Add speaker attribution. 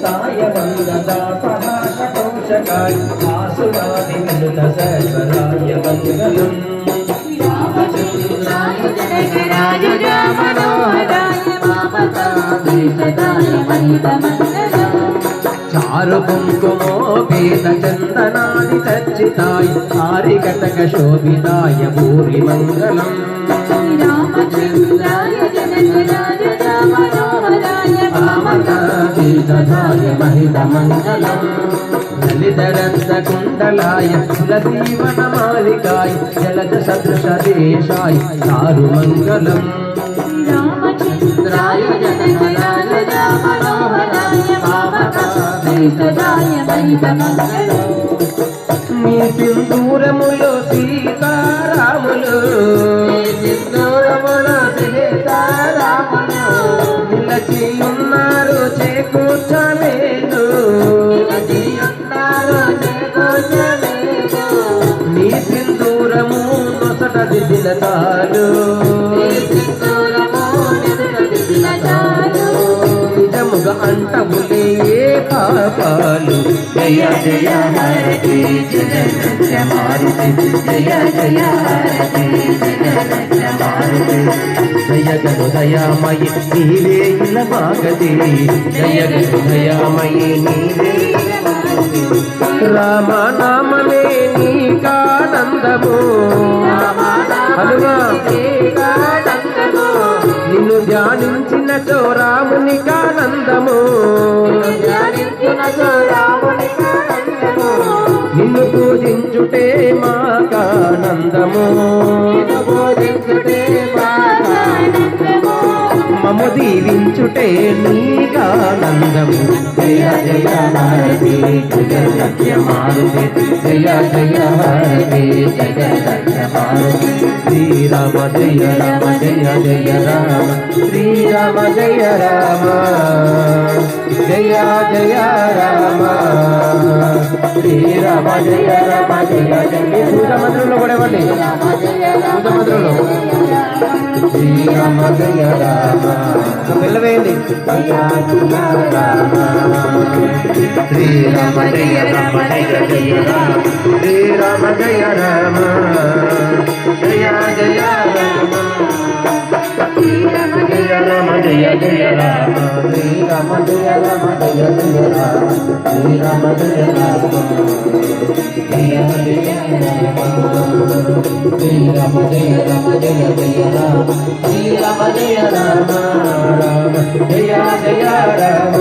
Speaker 1: साय वन्ददापहासकोशकाय आसुरादिविनुत सर्वराय मङ्गलम्
Speaker 2: रामचन्द्राय जनकराय राममनोहराय वामकाधीशदाय महितमङ्गलम्
Speaker 1: चारु कुङ्कुमोपेत चन्दनादि चर्चिताय आरिकटक शोभिताय भूरि मङ्गलम्
Speaker 2: रामचन्द्राय जनकराय राममनोहराय
Speaker 1: वामकाधीशदाय महितमङ्गलम् ललितरत्नकुण्डलाय कुलजीवनमालिकाय जलजसदृशदेशाय चारुमङ्गलम्
Speaker 2: रामचन्द्राय जनकराय राममनोहराय वामकाधीशदाय महितमङ्गलम्
Speaker 1: మీ సింధూరములో సీతారాములు నిలచి ఉన్నారు చేకూర్చలేదు నీ సింధూరము నొసట దిద్దిన చాలు నిజముగా అంటవులే పాపాలు జయ జయ హరి జయ మారుతి జయ జయ హరి జయ మారుతి జయ గను దయామయి నీవే ఇల మాగది జయ గను దయామయి నీవే రామనామమే నీకానందము హనుమా నిన్ను ధ్యానించినచో రామునికానందము నిన్ను పూజించుటే మాకానందము మము దీవించుటే నీకానందము జయ జయ హరి జయ జయ మారుతి జయ జయ హరి జయ జయ మారుతి శ్రీరామ జయ రామ జయ జయ రామ శ్రీరామ జయ రామ జయ జయ రామ శ్రీరామ జయ రామ జయ జయ సూర్య మంత్రంలో కూడా ఇవ్వండి సూర్య మంత్రంలో శ్రీరామ జయ రామ పిల్లవేయండి శ్రీరామ జయ రామ జయ జయ రామ శ్రీరామ జయ రామ జయ జయ రామ జయ రామ జయ జయ రామ శ్రీరామ జయ రామ జయ జయ రామ శ్రీరామ జయ రామ జయ జయ రామ శ్రీరామ జయ రామ జయ జయ రామ శ్రీరామ జయ రామ రామ జయ జయ రామ